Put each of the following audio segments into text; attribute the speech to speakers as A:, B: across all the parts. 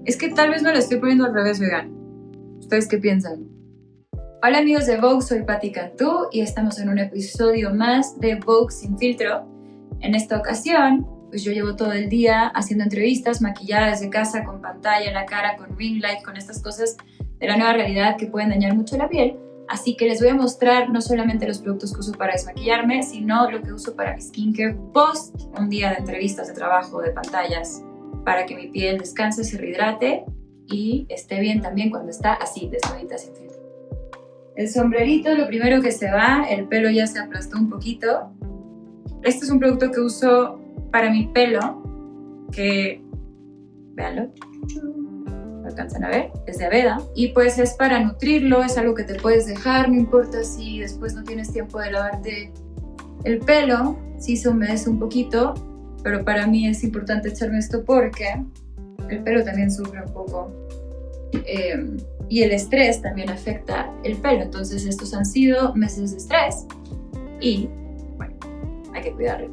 A: Es que tal vez me lo estoy poniendo al revés, oigan. ¿Ustedes qué piensan? Hola amigos de Vogue, soy Patti Cantú y estamos en un episodio más de Vogue Sin Filtro. En esta ocasión, pues yo llevo todo el día haciendo entrevistas, maquillada desde casa, con pantalla en la cara, con ring light, con estas cosas de la nueva realidad que pueden dañar mucho la piel. Así que les voy a mostrar no solamente los productos que uso para desmaquillarme, sino lo que uso para mi skincare post un día de entrevistas, de trabajo, de pantallas, para que mi piel descanse, se rehidrate y esté bien también cuando está así, desnudita, sin filtro. El sombrerito, lo primero que se va, el pelo ya se aplastó un poquito. Este es un producto que uso para mi pelo, que, véanlo, ¿lo alcanzan a ver? Es de Aveda y pues es para nutrirlo, es algo que te puedes dejar, no importa si después no tienes tiempo de lavarte el pelo, sí se humedece un poquito, pero para mí es importante echarme esto porque el pelo también sufre un poco y el estrés también afecta el pelo. Entonces estos han sido meses de estrés y bueno, hay que cuidarlo.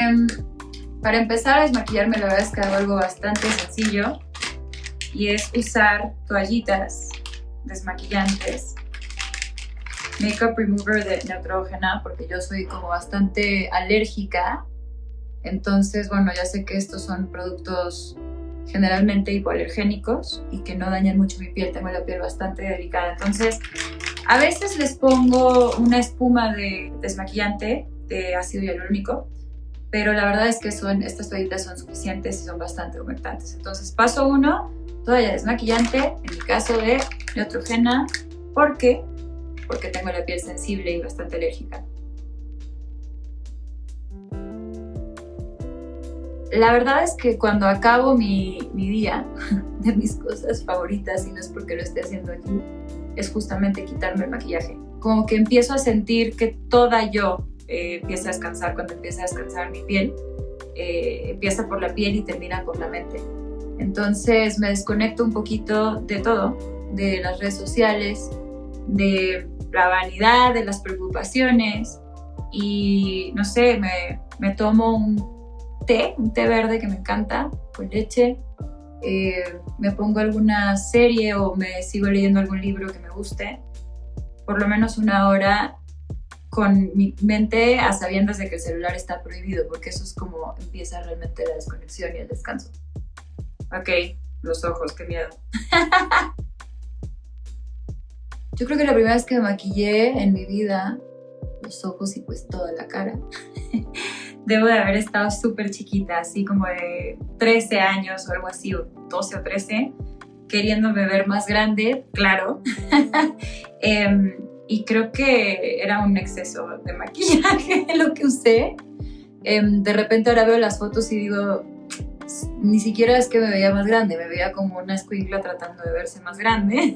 A: Para empezar a desmaquillarme, la verdad es que hago algo bastante sencillo y es usar toallitas desmaquillantes, Makeup Remover de Neutrogena, porque yo soy como bastante alérgica. Entonces, bueno, ya sé que estos son productos generalmente hipoalergénicos y que no dañan mucho mi piel, tengo la piel bastante delicada. Entonces, a veces les pongo una espuma de desmaquillante de ácido hialurónico, pero la verdad es que estas toallitas son suficientes y son bastante humectantes. Entonces, paso 1, toalla desmaquillante, en mi caso de Neutrogena, porque tengo la piel sensible y bastante alérgica. La verdad es que cuando acabo mi día, de mis cosas favoritas, y no es porque lo esté haciendo aquí, es justamente quitarme el maquillaje. Como que empiezo a sentir que toda yo empieza a descansar cuando empieza a descansar mi piel. Empieza por la piel y termina por la mente. Entonces me desconecto un poquito de todo, de las redes sociales, de la vanidad, de las preocupaciones y no sé, me tomo un té verde que me encanta, con leche, me pongo alguna serie o me sigo leyendo algún libro que me guste, por lo menos 1 hora con mi mente a sabiendas de que el celular está prohibido, porque eso es como empieza realmente la desconexión y el descanso. Ok, los ojos, qué miedo. Yo creo que la primera vez que me maquillé en mi vida, los ojos y pues toda la cara, debo de haber estado súper chiquita, así como de 13 años o algo así, o 12 o 13, queriéndome ver más grande, claro. Y creo que era un exceso de maquillaje lo que usé. De repente ahora veo las fotos y digo, ni siquiera es que me veía más grande, me veía como una escuincla tratando de verse más grande.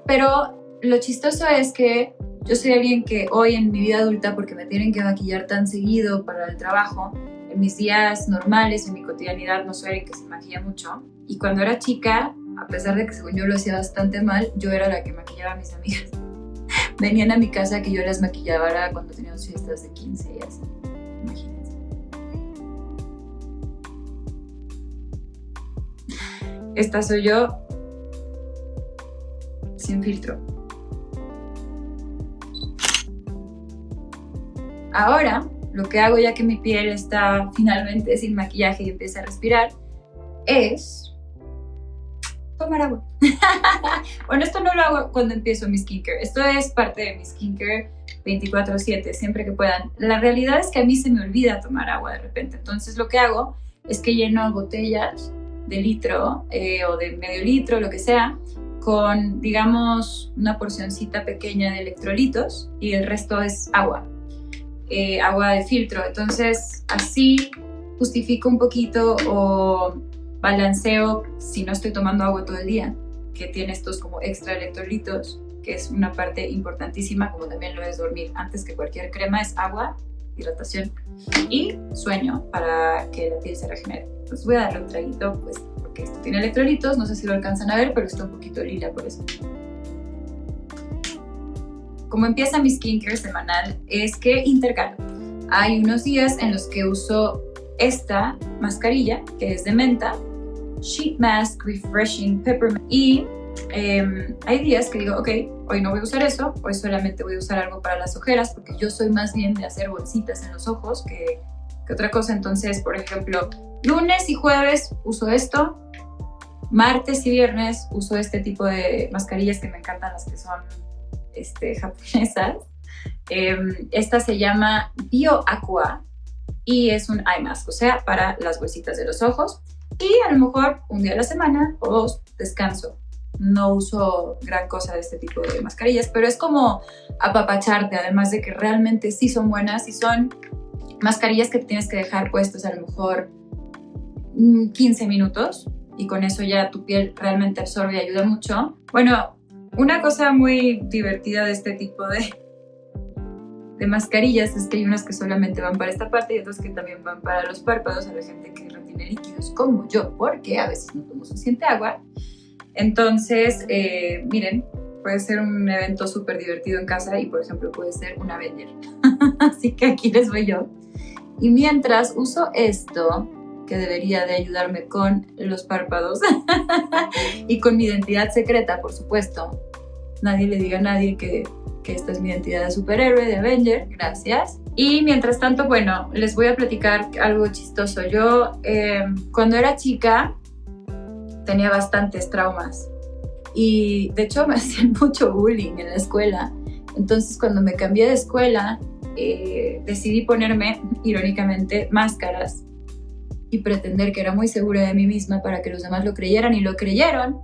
A: Pero lo chistoso es que yo soy alguien que hoy en mi vida adulta, porque me tienen que maquillar tan seguido para el trabajo, en mis días normales, en mi cotidianidad, no soy alguien que se maquilla mucho. Y cuando era chica, a pesar de que según yo lo hacía bastante mal, yo era la que maquillaba a mis amigas. Venían a mi casa que yo las maquillaba cuando teníamos fiestas de 15 y así. Imagínense. Esta soy yo sin filtro. Ahora, lo que hago ya que mi piel está finalmente sin maquillaje y empieza a respirar, es tomar agua. Bueno, esto no lo hago cuando empiezo mi skincare. Esto es parte de mi skincare 24/7, siempre que puedan. La realidad es que a mí se me olvida tomar agua de repente. Entonces lo que hago es que lleno botellas de litro o de medio litro, lo que sea, con, digamos, una porcioncita pequeña de electrolitos y el resto es agua. Agua de filtro. Entonces así justifico un poquito o balanceo si no estoy tomando agua todo el día, que tiene estos como extra electrolitos, que es una parte importantísima, como también lo es dormir. Antes que cualquier crema es agua, hidratación y sueño para que la piel se regenere. Entonces voy a darle un traguito, pues porque esto tiene electrolitos, no sé si lo alcanzan a ver, pero está un poquito lila por eso. Como empieza mi skincare semanal es que intercalo. Hay unos días en los que uso esta mascarilla, que es de menta, Sheet Mask Refreshing Peppermint. Y hay días que digo, ok, hoy no voy a usar eso, hoy solamente voy a usar algo para las ojeras, porque yo soy más bien de hacer bolsitas en los ojos que otra cosa. Entonces, por ejemplo, lunes y jueves uso esto, martes y viernes uso este tipo de mascarillas que me encantan, las que son japonesas. Esta se llama BioAqua y es un eye mask, o sea, para las bolsitas de los ojos. Y a lo mejor un día a la semana o dos descanso. No uso gran cosa de este tipo de mascarillas, pero es como apapacharte, además de que realmente sí son buenas y son mascarillas que tienes que dejar puestos a lo mejor 15 minutos y con eso ya tu piel realmente absorbe y ayuda mucho. Bueno, una cosa muy divertida de este tipo de mascarillas es que hay unas que solamente van para esta parte y otras que también van para los párpados, a la gente que retiene líquidos como yo, porque a veces no tomo suficiente agua. Entonces, miren, puede ser un evento súper divertido en casa y, por ejemplo, puede ser un Avenger. Así que aquí les voy yo. Y mientras uso esto, que debería de ayudarme con los párpados y con mi identidad secreta, por supuesto. Nadie le diga a nadie que esta es mi identidad de superhéroe, de Avenger. Gracias. Y mientras tanto, bueno, les voy a platicar algo chistoso. Yo, cuando era chica, tenía bastantes traumas y de hecho me hacían mucho bullying en la escuela. Entonces, cuando me cambié de escuela, decidí ponerme, irónicamente, máscaras y pretender que era muy segura de mí misma para que los demás lo creyeran, y lo creyeron.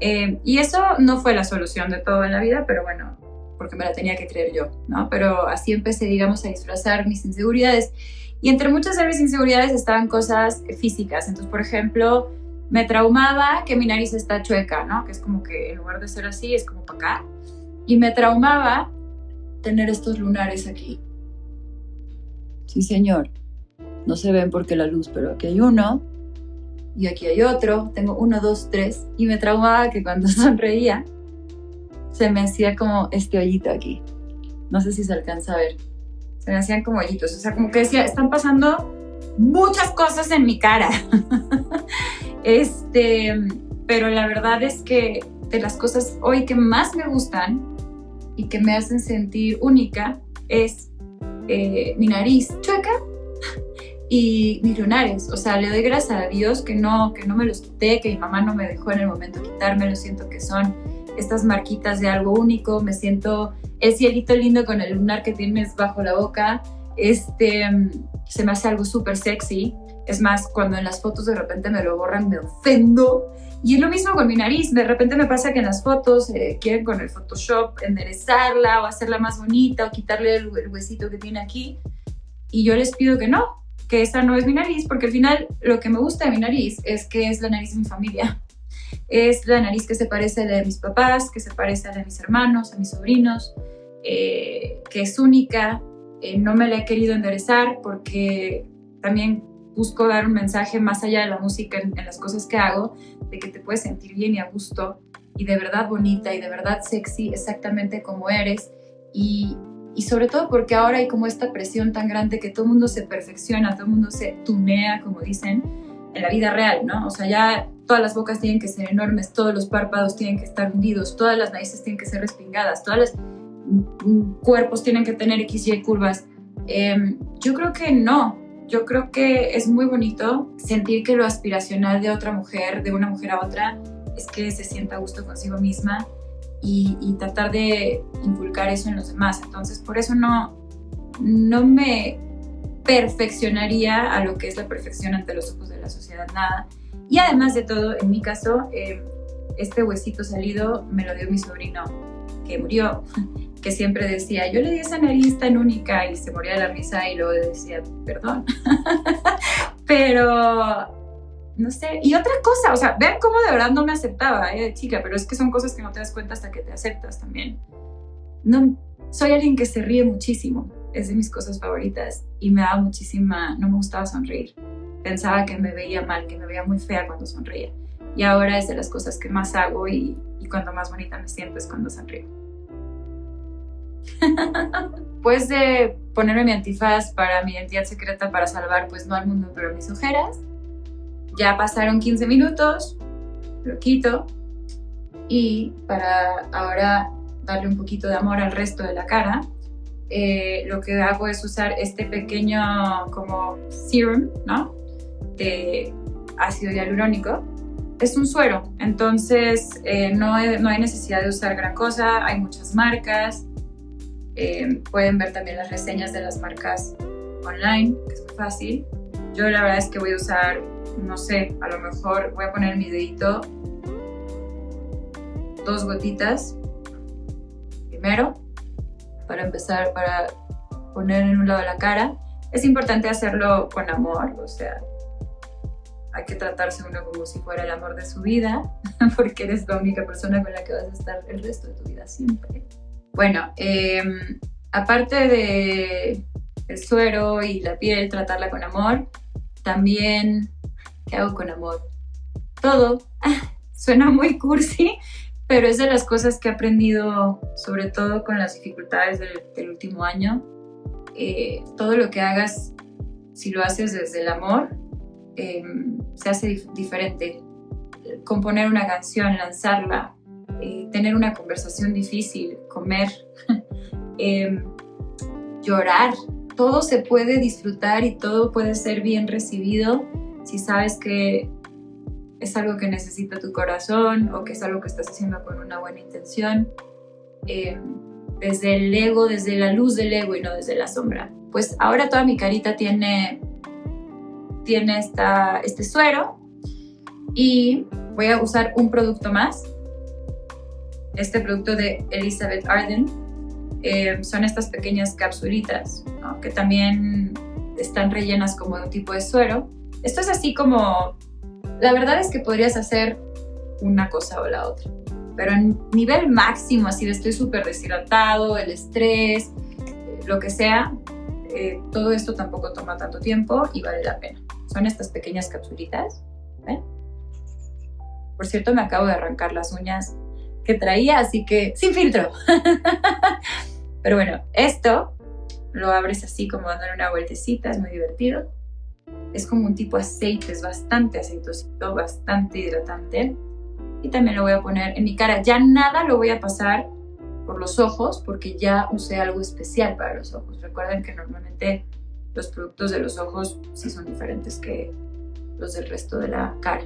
A: Y eso no fue la solución de todo en la vida, pero bueno, porque me la tenía que creer yo, ¿no? Pero así empecé, digamos, a disfrazar mis inseguridades. Y entre muchas de mis inseguridades estaban cosas físicas. Entonces, por ejemplo, me traumaba que mi nariz está chueca, ¿no? Que es como que en lugar de ser así, es como para acá. Y me traumaba tener estos lunares aquí. Sí, señor. No se ven porque la luz, pero aquí hay uno y aquí hay otro. Tengo 1, 2, 3. Y me traumaba que cuando sonreía se me hacía como este hoyito aquí. No sé si se alcanza a ver. Se me hacían como hoyitos. O sea, como que decía, están pasando muchas cosas en mi cara. Pero la verdad es que de las cosas hoy que más me gustan y que me hacen sentir única es mi nariz chueca y mis lunares. O sea, le doy gracias a Dios que no me los quité, que mi mamá no me dejó en el momento quitármelos. Siento que son estas marquitas de algo único. Me siento el cielito lindo con el lunar que tienes bajo la boca. Se me hace algo súper sexy. Es más, cuando en las fotos de repente me lo borran, me ofendo. Y es lo mismo con mi nariz. De repente me pasa que en las fotos quieren con el Photoshop enderezarla o hacerla más bonita o quitarle el huesito que tiene aquí. Y yo les pido que no, que esa no es mi nariz, porque al final lo que me gusta de mi nariz es que es la nariz de mi familia. Es la nariz que se parece a la de mis papás, que se parece a la de mis hermanos, a mis sobrinos, que es única. No me la he querido enderezar porque también busco dar un mensaje más allá de la música en las cosas que hago, de que te puedes sentir bien y a gusto y de verdad bonita y de verdad sexy exactamente como eres. Y sobre todo porque ahora hay como esta presión tan grande que todo el mundo se perfecciona, todo el mundo se tunea, como dicen, en la vida real, ¿no? O sea, ya todas las bocas tienen que ser enormes, todos los párpados tienen que estar hundidos, todas las narices tienen que ser respingadas, todos los cuerpos tienen que tener X, Y curvas. Yo creo que no. Yo creo que es muy bonito sentir que lo aspiracional de otra mujer, de una mujer a otra, es que se sienta a gusto consigo misma y tratar de inculcar eso en los demás. Entonces, por eso no me perfeccionaría a lo que es la perfección ante los ojos de la sociedad, nada. Y además de todo, en mi caso, este huesito salido me lo dio mi sobrino, que murió, que siempre decía, yo le di esa nariz tan única, y se moría de la risa y luego decía, perdón. Pero, no sé. Y otra cosa, o sea, vean cómo de verdad no me aceptaba de chica, pero es que son cosas que no te das cuenta hasta que te aceptas también. No, soy alguien que se ríe muchísimo, es de mis cosas favoritas y me daba muchísima, no me gustaba sonreír. Pensaba que me veía mal, que me veía muy fea cuando sonreía. Y ahora es de las cosas que más hago y cuando más bonita me siento es cuando sonrío. Después de ponerme mi antifaz para mi identidad secreta para salvar, pues no al mundo, pero mis ojeras, Ya pasaron 15 minutos, lo quito y para ahora darle un poquito de amor al resto de la cara, lo que hago es usar este pequeño como serum, ¿no? De ácido hialurónico. Es un suero, entonces no hay necesidad de usar gran cosa, hay muchas marcas, pueden ver también las reseñas de las marcas online, que es muy fácil. Yo la verdad es que voy a usar, no sé, a lo mejor voy a poner mi dedito, 2 gotitas primero, para empezar, para poner en un lado de la cara. Es importante hacerlo con amor, o sea, hay que tratarse uno como si fuera el amor de su vida, porque eres la única persona con la que vas a estar el resto de tu vida siempre. Bueno, aparte de el suero y la piel, tratarla con amor, también, ¿qué hago con amor? Todo. Suena muy cursi, pero es de las cosas que he aprendido, sobre todo con las dificultades del último año. Todo lo que hagas, si lo haces desde el amor, se hace diferente. Componer una canción, lanzarla, tener una conversación difícil, comer, llorar, todo se puede disfrutar y todo puede ser bien recibido si sabes que es algo que necesita tu corazón o que es algo que estás haciendo con una buena intención, desde el ego, desde la luz del ego y no desde la sombra. Pues ahora toda mi carita tiene este suero y voy a usar un producto más. Este producto de Elizabeth Arden. Son estas pequeñas capsulitas, ¿no? Que también están rellenas como de un tipo de suero. Esto es así como, la verdad es que podrías hacer una cosa o la otra, pero en nivel máximo, así de estoy súper deshidratado, el estrés, lo que sea, todo esto tampoco toma tanto tiempo y vale la pena. Son estas pequeñas capsulitas, ¿ven? Por cierto, me acabo de arrancar las uñas que traía, así que sin filtro. Pero bueno, esto lo abres así como dándole una vueltecita, es muy divertido. Es como un tipo aceite, es bastante aceitosito, bastante hidratante. Y también lo voy a poner en mi cara. Ya nada lo voy a pasar por los ojos porque ya usé algo especial para los ojos. Recuerden que normalmente los productos de los ojos sí son diferentes que los del resto de la cara.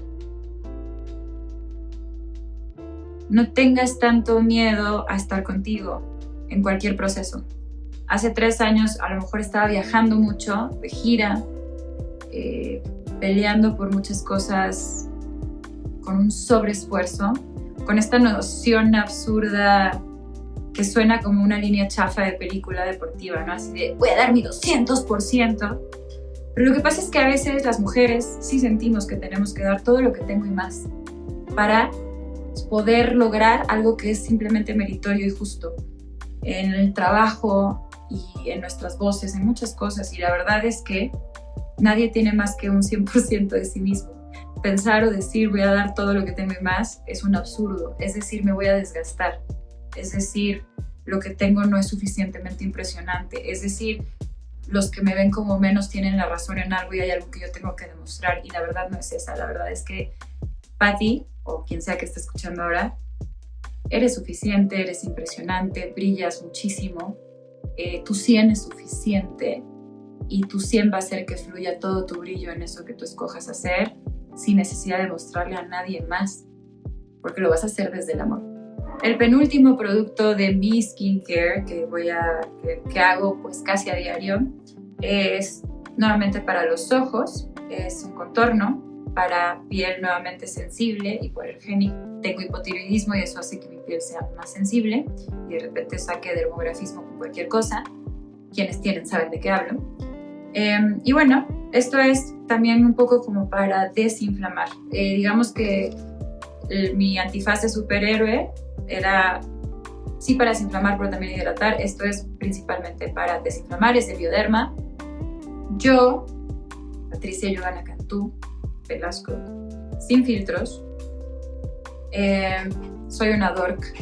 A: No tengas tanto miedo a estar contigo en cualquier proceso. Hace 3 años a lo mejor estaba viajando mucho, de gira, peleando por muchas cosas con un sobreesfuerzo, con esta noción absurda que suena como una línea chafa de película deportiva, ¿no? Así de, voy a dar mi 200%. Pero lo que pasa es que a veces las mujeres sí sentimos que tenemos que dar todo lo que tengo y más para poder lograr algo que es simplemente meritorio y justo en el trabajo y en nuestras voces, en muchas cosas. Y la verdad es que nadie tiene más que un 100% de sí mismo. Pensar o decir voy a dar todo lo que tengo y más es un absurdo. Es decir, me voy a desgastar. Es decir, lo que tengo no es suficientemente impresionante. Es decir, los que me ven como menos tienen la razón en algo y hay algo que yo tengo que demostrar. Y la verdad no es esa. La verdad es que Patti, o quien sea que esté escuchando ahora, eres suficiente, eres impresionante, brillas muchísimo, tu 100 es suficiente y tu 100 va a hacer que fluya todo tu brillo en eso que tú escojas hacer sin necesidad de mostrarle a nadie más, porque lo vas a hacer desde el amor. El penúltimo producto de mi skincare que hago pues casi a diario es nuevamente para los ojos, es un contorno para piel nuevamente sensible, hipoalergénica. Tengo hipotiroidismo y eso hace que mi piel sea más sensible y de repente saque dermografismo con cualquier cosa. Quienes tienen saben de qué hablo. Y bueno, esto es también un poco como para desinflamar. Digamos que mi antifaz de superhéroe era sí para desinflamar, pero también hidratar. Esto es principalmente para desinflamar, es de Bioderma. Yo, Patricia Giovanna Cantú Velasco, sin filtros, soy una dork,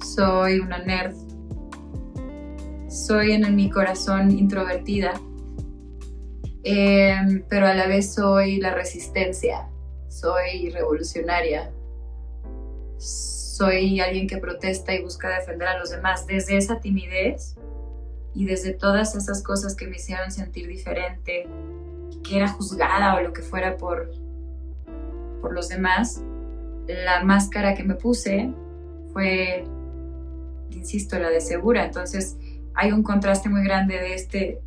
A: soy una nerd, soy en mi corazón introvertida, pero a la vez soy la resistencia, soy revolucionaria, soy alguien que protesta y busca defender a los demás desde esa timidez y desde todas esas cosas que me hicieron sentir diferente, que era juzgada o lo que fuera por los demás. La máscara que me puse fue, insisto, la de segura. Entonces hay un contraste muy grande de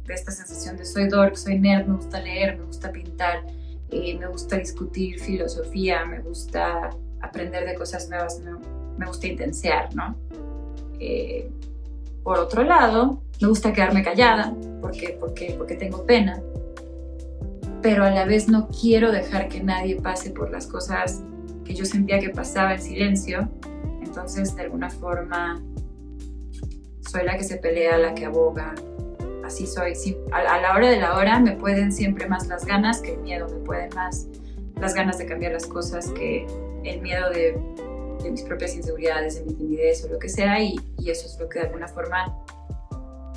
A: esta sensación de soy dork, soy nerd, me gusta leer, me gusta pintar, me gusta discutir filosofía, me gusta aprender de cosas nuevas, me gusta intensear, ¿no? Por otro lado, me gusta quedarme callada porque tengo pena, pero a la vez no quiero dejar que nadie pase por las cosas que yo sentía que pasaba en silencio. Entonces, de alguna forma, soy la que se pelea, la que aboga. Así soy. Sí, a la hora de la hora me pueden siempre más las ganas que el miedo, me pueden más las ganas de cambiar las cosas que el miedo de mis propias inseguridades, de mi timidez o lo que sea, y eso es lo que de alguna forma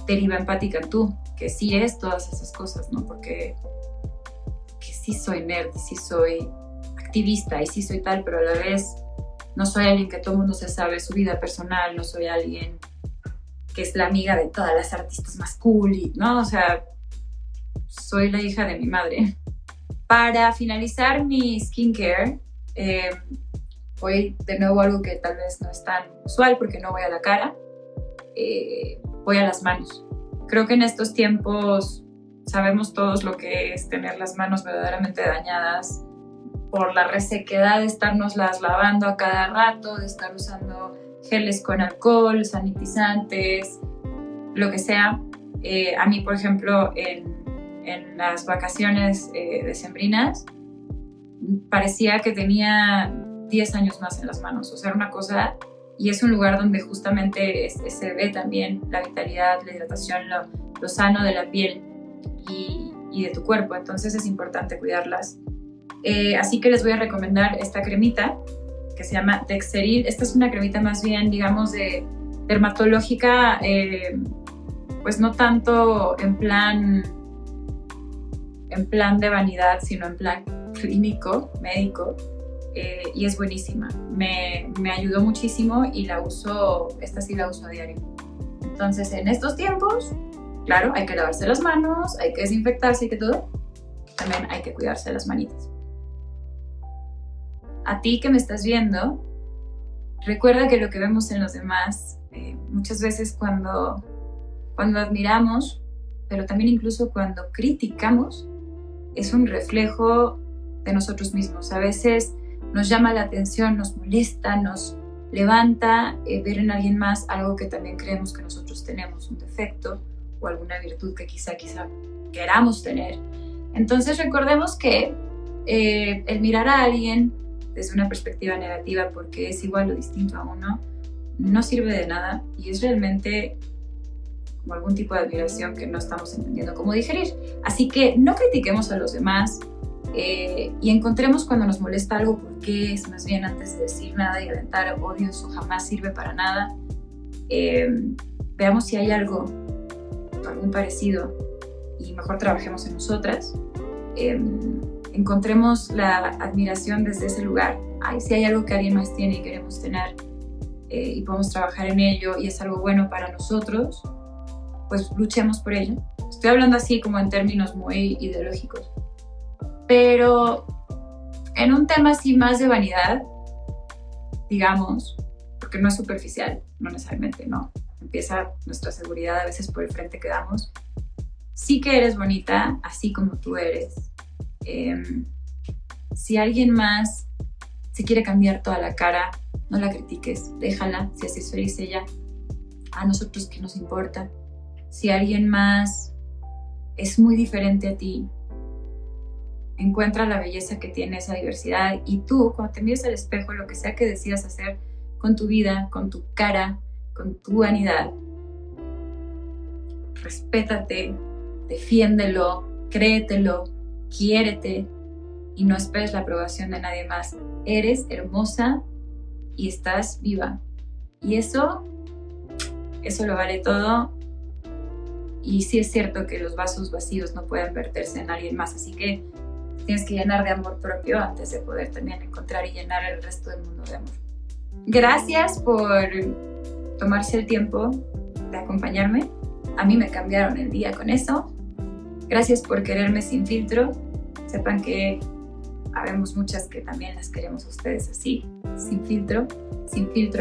A: deriva en Paticantú, que sí es todas esas cosas, ¿no? Porque que sí soy nerd, y sí soy activista, y sí soy tal, pero a la vez no soy alguien que todo el mundo se sabe su vida personal, no soy alguien que es la amiga de todas las artistas más cool, ¿no? O sea, soy la hija de mi madre. Para finalizar mi skincare, voy de nuevo a algo que tal vez no es tan usual porque no voy a la cara, voy a las manos. Creo que en estos tiempos sabemos todos lo que es tener las manos verdaderamente dañadas por la resequedad de estárnoslas lavando a cada rato, de estar usando geles con alcohol, sanitizantes, lo que sea. A mí, por ejemplo, en las vacaciones decembrinas, parecía que tenía 10 años más en las manos. O sea, era una cosa, y es un lugar donde justamente se ve también la vitalidad, la hidratación, lo sano de la piel y de tu cuerpo. Entonces es importante cuidarlas. Así que les voy a recomendar esta cremita que se llama Dexeril. Esta es una cremita más bien, digamos, de dermatológica, pues no tanto en plan de vanidad, sino en plan clínico, médico, y es buenísima. Me ayudó muchísimo y esta sí la uso a diario. Entonces, en estos tiempos, claro, hay que lavarse las manos, hay que desinfectarse y que todo. También hay que cuidarse las manitas. A ti que me estás viendo, recuerda que lo que vemos en los demás, muchas veces cuando admiramos, pero también incluso cuando criticamos, es un reflejo de nosotros mismos. A veces nos llama la atención, nos molesta, nos levanta ver en alguien más algo que también creemos que nosotros tenemos, un defecto o alguna virtud que quizá queramos tener. Entonces recordemos que el mirar a alguien desde una perspectiva negativa porque es igual o distinto a uno no sirve de nada y es realmente como algún tipo de admiración que no estamos entendiendo cómo digerir. Así que no critiquemos a los demás y encontremos cuando nos molesta algo por qué es, más bien antes de decir nada y aventar odio. Eso jamás sirve para nada. Veamos si hay algún parecido y mejor trabajemos en nosotras. Encontremos la admiración desde ese lugar. Si hay algo que alguien más tiene y queremos tener y podemos trabajar en ello y es algo bueno para nosotros, pues luchemos por ello. Estoy hablando así como en términos muy ideológicos, pero en un tema así más de vanidad, digamos, porque no es superficial, no necesariamente, no. Empieza nuestra seguridad a veces por el frente que damos. Sí que eres bonita, así como tú eres. Si alguien más se quiere cambiar toda la cara, no la critiques, déjala, si así es feliz ella, a nosotros qué nos importa. Si alguien más es muy diferente a ti, encuentra la belleza que tiene esa diversidad y tú, cuando te mires al espejo, lo que sea que decidas hacer con tu vida, con tu cara, con tu vanidad, respétate, defiéndelo, créetelo, quiérete y no esperes la aprobación de nadie más. Eres hermosa y estás viva. Y eso lo vale todo. Y sí es cierto que los vasos vacíos no pueden verterse en alguien más, así que tienes que llenar de amor propio antes de poder también encontrar y llenar el resto del mundo de amor. Gracias por tomarse el tiempo de acompañarme. A mí me cambiaron el día con eso. Gracias por quererme sin filtro. Sepan que habemos muchas que también las queremos a ustedes así, sin filtro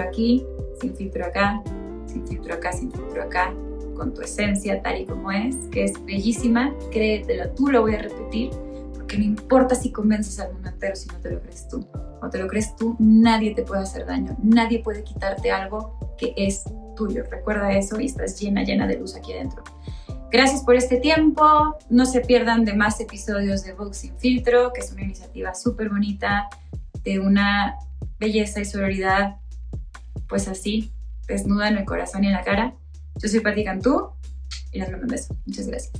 A: aquí, sin filtro acá, sin filtro acá, sin filtro acá, con tu esencia tal y como es, que es bellísima. Créetelo tú, lo voy a repetir, porque no importa si convences al mundo entero si no te lo crees tú. No te lo crees tú, nadie te puede hacer daño, nadie puede quitarte algo que es tuyo. Recuerda eso y estás llena de luz aquí adentro. Gracias por este tiempo. No se pierdan de más episodios de Vogue Sin Filtro, que es una iniciativa súper bonita, de una belleza y sororidad, pues así, desnuda en el corazón y en la cara. Yo soy Patti Cantú y les mando un beso. Muchas gracias.